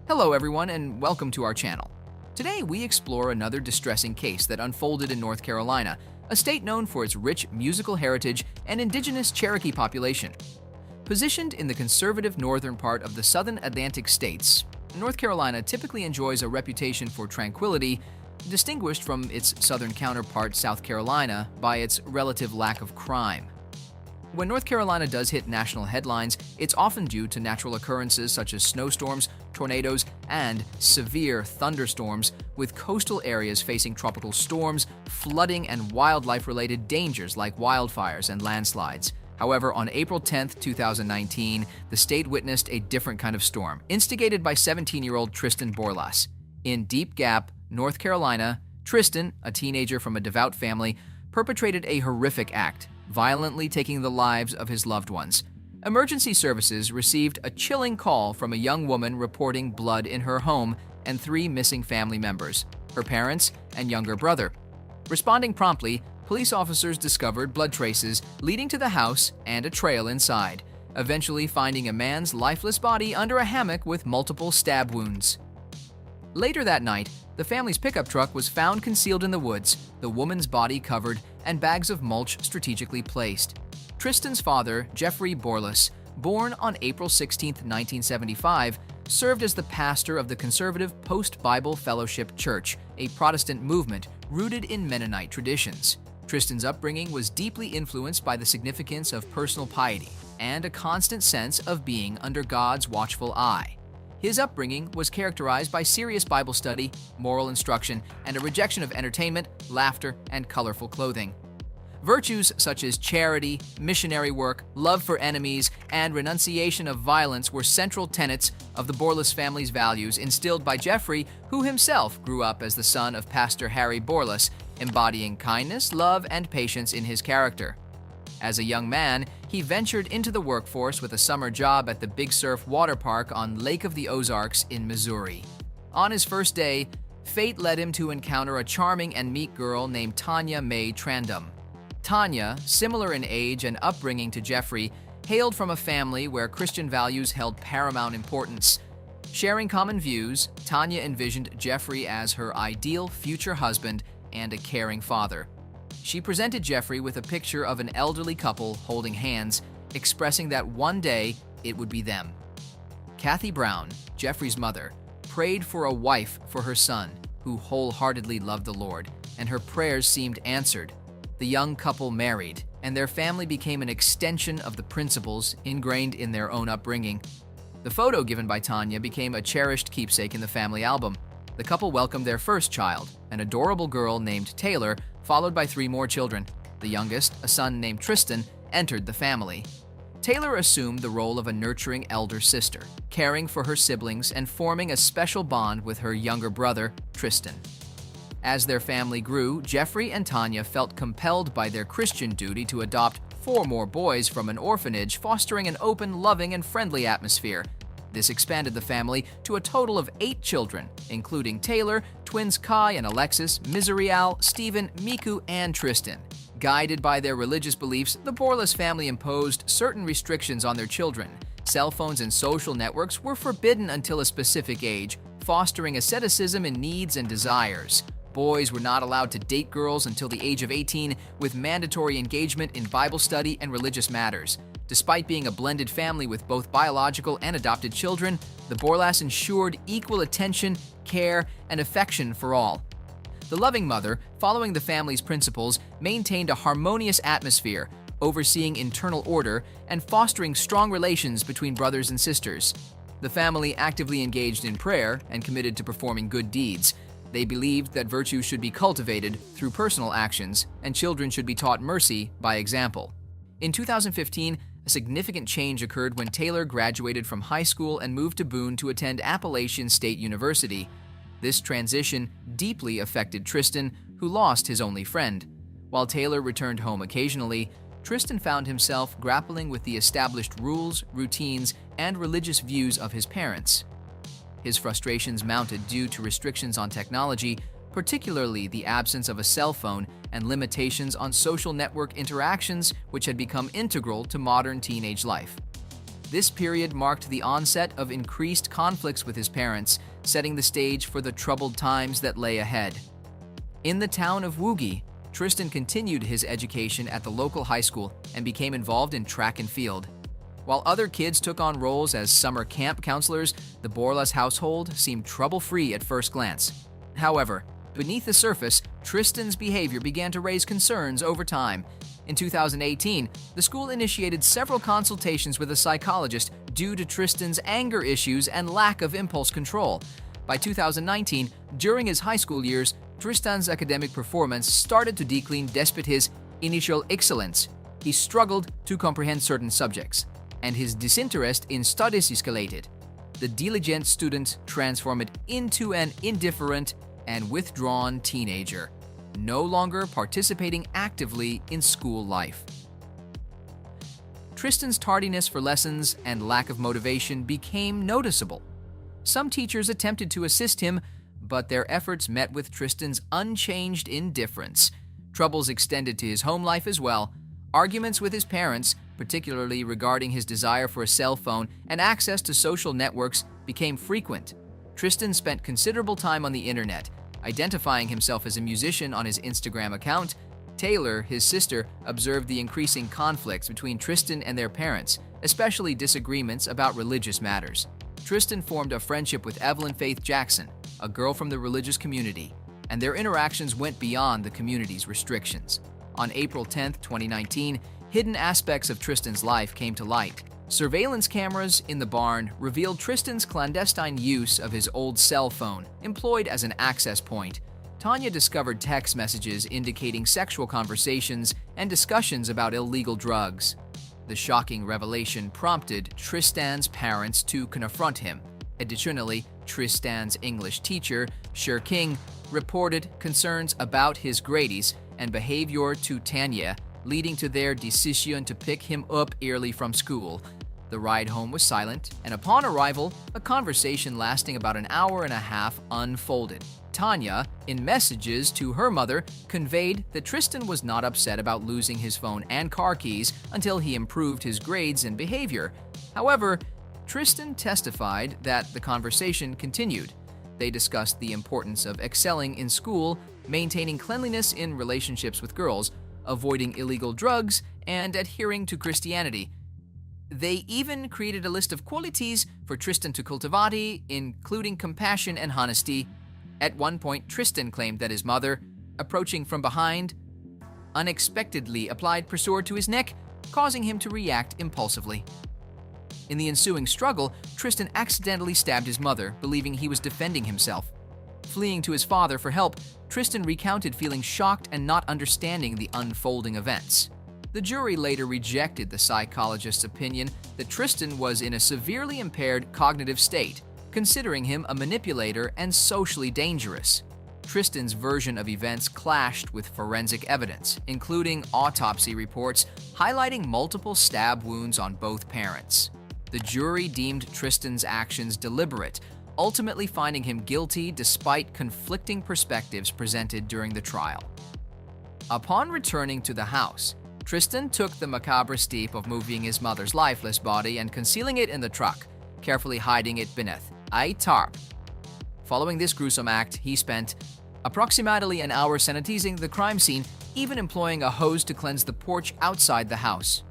Hello everyone and welcome to our channel. Today we explore another distressing case that unfolded in North Carolina, a state known for its rich musical heritage and indigenous Cherokee population. Positioned in the conservative northern part of the southern Atlantic states, North Carolina typically enjoys a reputation for tranquility, distinguished from its southern counterpart South Carolina by its relative lack of crime. When North Carolina does hit national headlines, it's often due to natural occurrences such as snowstorms, tornadoes, and severe thunderstorms, with coastal areas facing tropical storms, flooding, and wildlife-related dangers like wildfires and landslides. However, on April 10, 2019, the state witnessed a different kind of storm, instigated by 17-year-old Tristan Borlas. In Deep Gap, North Carolina, Tristan, a teenager from a devout family, perpetrated a horrific act, violently taking the lives of his loved ones. Emergency services received a chilling call from a young woman reporting blood in her home and 3 missing family members, her parents and younger brother. Responding promptly, police officers discovered blood traces leading to the house and a trail inside, eventually finding a man's lifeless body under a hammock with multiple stab wounds. Later that night, the family's pickup truck was found concealed in the woods, the woman's body covered, and bags of mulch strategically placed. Tristan's father, Jeffrey Borlas, born on April 16, 1975, served as the pastor of the conservative Post-Bible Fellowship Church, a Protestant movement rooted in Mennonite traditions. Tristan's upbringing was deeply influenced by the significance of personal piety and a constant sense of being under God's watchful eye. His upbringing was characterized by serious Bible study, moral instruction, and a rejection of entertainment, laughter, and colorful clothing. Virtues such as charity, missionary work, love for enemies, and renunciation of violence were central tenets of the Borlas family's values instilled by Jeffrey, who himself grew up as the son of Pastor Harry Borlas, embodying kindness, love, and patience in his character. As a young man, he ventured into the workforce with a summer job at the Big Surf water park on Lake of the Ozarks in Missouri. On his first day, fate led him to encounter a charming and meek girl named Tanya Mae Trandum. Tanya, similar in age and upbringing to Jeffrey, hailed from a family where Christian values held paramount importance. Sharing common views, Tanya envisioned Jeffrey as her ideal future husband and a caring father. She presented Jeffrey with a picture of an elderly couple holding hands, expressing that one day it would be them. Kathy Brown, Jeffrey's mother, prayed for a wife for her son, who wholeheartedly loved the Lord, and her prayers seemed answered. The young couple married, and their family became an extension of the principles ingrained in their own upbringing. The photo given by Tanya became a cherished keepsake in the family album. The couple welcomed their first child, an adorable girl named Taylor, followed by 3 more children. The youngest, a son named Tristan, entered the family. Taylor assumed the role of a nurturing elder sister, caring for her siblings and forming a special bond with her younger brother, Tristan. As their family grew, Jeffrey and Tanya felt compelled by their Christian duty to adopt 4 more boys from an orphanage, fostering an open, loving, and friendly atmosphere. This expanded the family to a total of 8 children, including Taylor, twins Kai and Alexis, Mizrael, Stephen, Miku, and Tristan. Guided by their religious beliefs, the Borlas family imposed certain restrictions on their children. Cell phones and social networks were forbidden until a specific age, fostering asceticism in needs and desires. Boys were not allowed to date girls until the age of 18, with mandatory engagement in Bible study and religious matters. Despite being a blended family with both biological and adopted children, the Borlas ensured equal attention, care, and affection for all. The loving mother, following the family's principles, maintained a harmonious atmosphere, overseeing internal order and fostering strong relations between brothers and sisters. The family actively engaged in prayer and committed to performing good deeds. They believed that virtue should be cultivated through personal actions, and children should be taught mercy by example. In 2015, a significant change occurred when Taylor graduated from high school and moved to Boone to attend Appalachian State University. This transition deeply affected Tristan, who lost his only friend. While Taylor returned home occasionally, Tristan found himself grappling with the established rules, routines, and religious views of his parents. His frustrations mounted due to restrictions on technology, particularly the absence of a cell phone and limitations on social network interactions, which had become integral to modern teenage life. This period marked the onset of increased conflicts with his parents, setting the stage for the troubled times that lay ahead. In the town of Wugi, Tristan continued his education at the local high school and became involved in track and field. While other kids took on roles as summer camp counselors, the Borlas household seemed trouble-free at first glance. However, beneath the surface, Tristan's behavior began to raise concerns over time. In 2018, the school initiated several consultations with a psychologist due to Tristan's anger issues and lack of impulse control. By 2019, during his high school years, Tristan's academic performance started to decline despite his initial excellence. He struggled to comprehend certain subjects, and his disinterest in studies escalated. The diligent student transformed into an indifferent and withdrawn teenager, no longer participating actively in school life. Tristan's tardiness for lessons and lack of motivation became noticeable. Some teachers attempted to assist him, but their efforts met with Tristan's unchanged indifference. Troubles extended to his home life as well. Arguments with his parents, particularly regarding his desire for a cell phone and access to social networks, became frequent. Tristan spent considerable time on the internet, identifying himself as a musician on his Instagram account. Taylor, his sister, observed the increasing conflicts between Tristan and their parents, especially disagreements about religious matters. Tristan formed a friendship with Evelyn Faith Jackson, a girl from the religious community, and their interactions went beyond the community's restrictions. On April 10, 2019, hidden aspects of Tristan's life came to light. Surveillance cameras in the barn revealed Tristan's clandestine use of his old cell phone, employed as an access point. Tanya discovered text messages indicating sexual conversations and discussions about illegal drugs. The shocking revelation prompted Tristan's parents to confront him. Additionally, Tristan's English teacher, Sher King, reported concerns about his grades and behavior to Tanya, leading to their decision to pick him up early from school. The ride home was silent, and upon arrival, a conversation lasting about an hour and a half unfolded. Tanya, in messages to her mother, conveyed that Tristan was not upset about losing his phone and car keys until he improved his grades and behavior. However, Tristan testified that the conversation continued. They discussed the importance of excelling in school, maintaining cleanliness in relationships with girls, avoiding illegal drugs, and adhering to Christianity. They even created a list of qualities for Tristan to cultivate, including compassion and honesty. At one point, Tristan claimed that his mother, approaching from behind, unexpectedly applied pressure to his neck, causing him to react impulsively. In the ensuing struggle, Tristan accidentally stabbed his mother, believing he was defending himself. Fleeing to his father for help, Tristan recounted feeling shocked and not understanding the unfolding events. The jury later rejected the psychologist's opinion that Tristan was in a severely impaired cognitive state, considering him a manipulator and socially dangerous. Tristan's version of events clashed with forensic evidence, including autopsy reports highlighting multiple stab wounds on both parents. The jury deemed Tristan's actions deliberate, ultimately finding him guilty despite conflicting perspectives presented during the trial. Upon returning to the house, Tristan took the macabre step of moving his mother's lifeless body and concealing it in the truck, carefully hiding it beneath a tarp. Following this gruesome act, he spent approximately an hour sanitizing the crime scene, even employing a hose to cleanse the porch outside the house.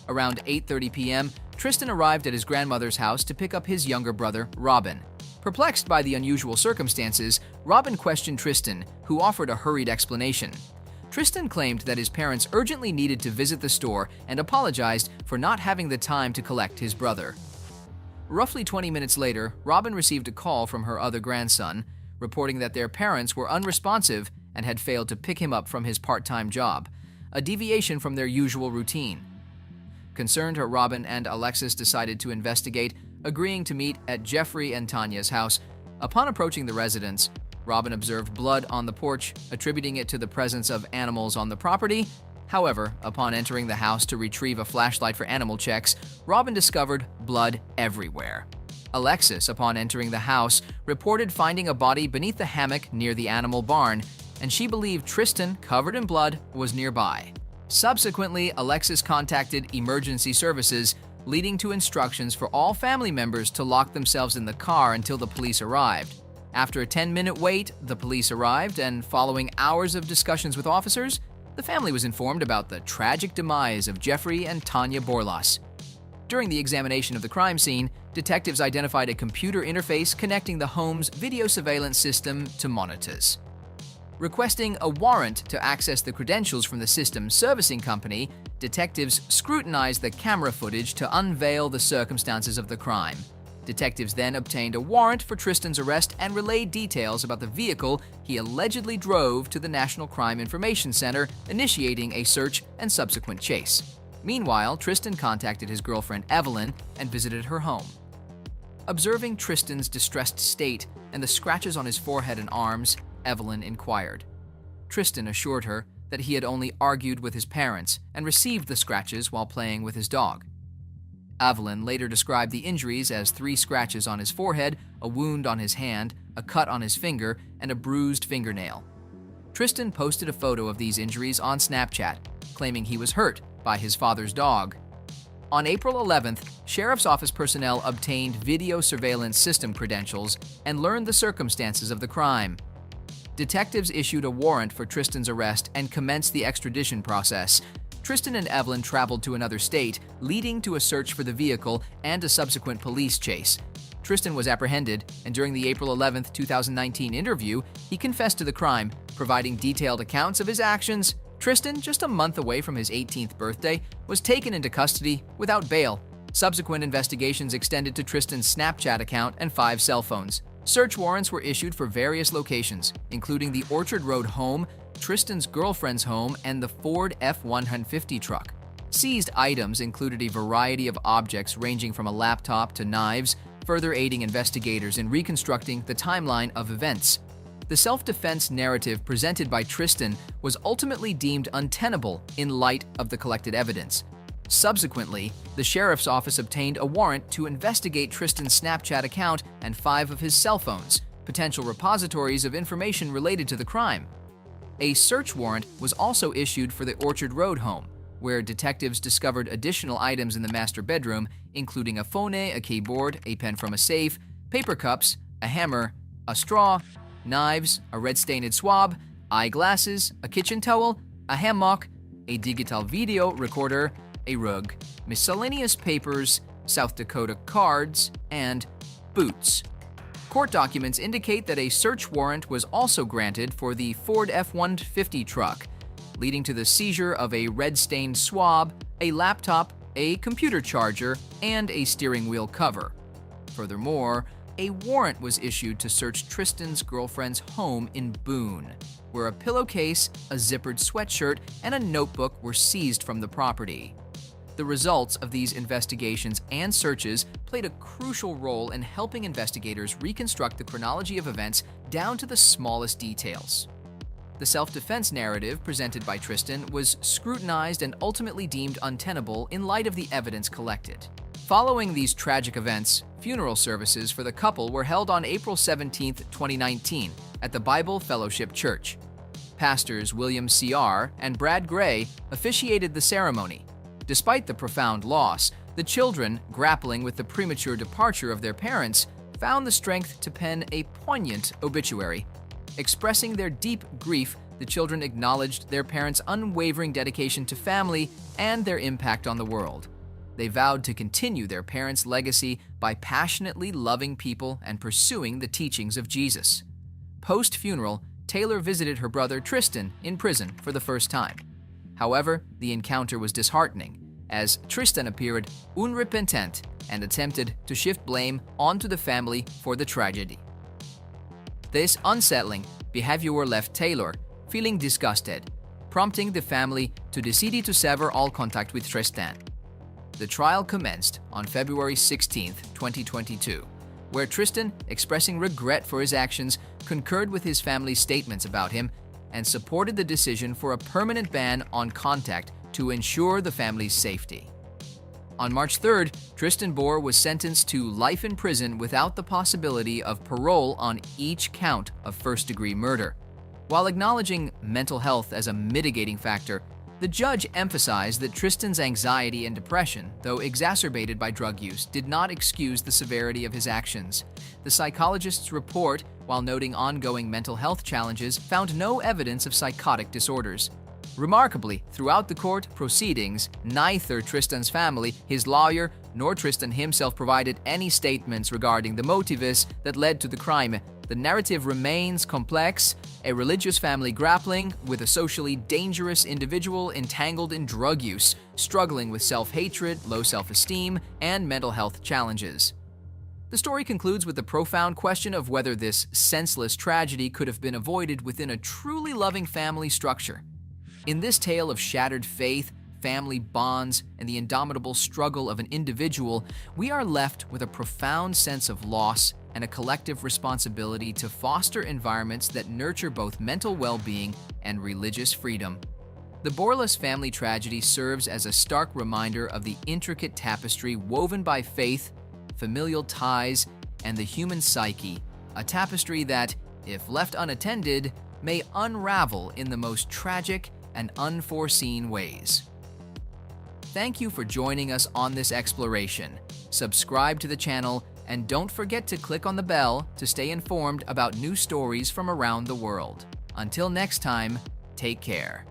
Around 8:30 p.m., Tristan arrived at his grandmother's house to pick up his younger brother, Robin. Perplexed by the unusual circumstances, Robin questioned Tristan, who offered a hurried explanation. Tristan claimed that his parents urgently needed to visit the store and apologized for not having the time to collect his brother. Roughly 20 minutes later, Robin received a call from her other grandson, reporting that their parents were unresponsive and had failed to pick him up from his part-time job, a deviation from their usual routine. Concerned, Robin and Alexis decided to investigate, agreeing to meet at Jeffrey and Tanya's house. Upon approaching the residence, Robin observed blood on the porch, attributing it to the presence of animals on the property. However, upon entering the house to retrieve a flashlight for animal checks, Robin discovered blood everywhere. Alexis, upon entering the house, reported finding a body beneath the hammock near the animal barn, and she believed Tristan, covered in blood, was nearby. Subsequently, Alexis contacted emergency services, leading to instructions for all family members to lock themselves in the car until the police arrived. After a 10-minute wait, the police arrived, and following hours of discussions with officers, the family was informed about the tragic demise of Jeffrey and Tanya Borlas. During the examination of the crime scene, detectives identified a computer interface connecting the home's video surveillance system to monitors. Requesting a warrant to access the credentials from the system servicing company, detectives scrutinized the camera footage to unveil the circumstances of the crime. Detectives then obtained a warrant for Tristan's arrest and relayed details about the vehicle he allegedly drove to the National Crime Information Center, initiating a search and subsequent chase. Meanwhile, Tristan contacted his girlfriend Evelyn and visited her home. Observing Tristan's distressed state and the scratches on his forehead and arms, Evelyn inquired. Tristan assured her that he had only argued with his parents and received the scratches while playing with his dog. Evelyn later described the injuries as 3 scratches on his forehead, a wound on his hand, a cut on his finger, and a bruised fingernail. Tristan posted a photo of these injuries on Snapchat, claiming he was hurt by his father's dog. On April 11th, Sheriff's Office personnel obtained video surveillance system credentials and learned the circumstances of the crime. Detectives issued a warrant for Tristan's arrest and commenced the extradition process. Tristan and Evelyn traveled to another state, leading to a search for the vehicle and a subsequent police chase. Tristan was apprehended, and during the April 11, 2019 interview, he confessed to the crime, providing detailed accounts of his actions. Tristan, just a month away from his 18th birthday, was taken into custody without bail. Subsequent investigations extended to Tristan's Snapchat account and 5 cell phones. Search warrants were issued for various locations, including the Orchard Road home, Tristan's girlfriend's home, and the Ford F-150 truck. Seized items included a variety of objects ranging from a laptop to knives, further aiding investigators in reconstructing the timeline of events. The self-defense narrative presented by Tristan was ultimately deemed untenable in light of the collected evidence. Subsequently, the sheriff's office obtained a warrant to investigate Tristan's Snapchat account and 5 of his cell phones, potential repositories of information related to the crime. A search warrant was also issued for the Orchard Road home, where detectives discovered additional items in the master bedroom, including a phone, a keyboard, a pen from a safe, paper cups, a hammer, a straw, knives, a red-stained swab, eyeglasses, a kitchen towel, a hammock, a digital video recorder, a rug, miscellaneous papers, South Dakota cards, and boots. Court documents indicate that a search warrant was also granted for the Ford F-150 truck, leading to the seizure of a red-stained swab, a laptop, a computer charger, and a steering wheel cover. Furthermore, a warrant was issued to search Tristan's girlfriend's home in Boone, where a pillowcase, a zippered sweatshirt, and a notebook were seized from the property. The results of these investigations and searches played a crucial role in helping investigators reconstruct the chronology of events down to the smallest details. The self-defense narrative presented by Tristan was scrutinized and ultimately deemed untenable in light of the evidence collected. Following these tragic events, funeral services for the couple were held on April 17, 2019, at the Bible Fellowship Church. Pastors William C.R. and Brad Gray officiated the ceremony. Despite the profound loss, the children, grappling with the premature departure of their parents, found the strength to pen a poignant obituary. Expressing their deep grief, the children acknowledged their parents' unwavering dedication to family and their impact on the world. They vowed to continue their parents' legacy by passionately loving people and pursuing the teachings of Jesus. Post-funeral, Taylor visited her brother Tristan in prison for the first time. However, the encounter was disheartening, as Tristan appeared unrepentant and attempted to shift blame onto the family for the tragedy. This unsettling behavior left Taylor feeling disgusted, prompting the family to decide to sever all contact with Tristan. The trial commenced on February 16, 2022, where Tristan, expressing regret for his actions, concurred with his family's statements about him and supported the decision for a permanent ban on contact to ensure the family's safety. On March 3rd, Tristan Bohr was sentenced to life in prison without the possibility of parole on each count of first-degree murder. While acknowledging mental health as a mitigating factor, The judge emphasized that Tristan's anxiety and depression, though exacerbated by drug use, did not excuse the severity of his actions. The psychologist's report, while noting ongoing mental health challenges, found no evidence of psychotic disorders. Remarkably, throughout the court proceedings, neither Tristan's family, his lawyer, nor Tristan himself provided any statements regarding the motives that led to the crime. The narrative remains complex, a religious family grappling with a socially dangerous individual entangled in drug use, struggling with self-hatred, low self-esteem, and mental health challenges. The story concludes with the profound question of whether this senseless tragedy could have been avoided within a truly loving family structure. In this tale of shattered faith, family bonds, and the indomitable struggle of an individual, we are left with a profound sense of loss and a collective responsibility to foster environments that nurture both mental well-being and religious freedom. The Borlas family tragedy serves as a stark reminder of the intricate tapestry woven by faith, familial ties, and the human psyche, a tapestry that, if left unattended, may unravel in the most tragic and unforeseen ways. Thank you for joining us on this exploration. Subscribe to the channel and don't forget to click on the bell to stay informed about new stories from around the world. Until next time, take care.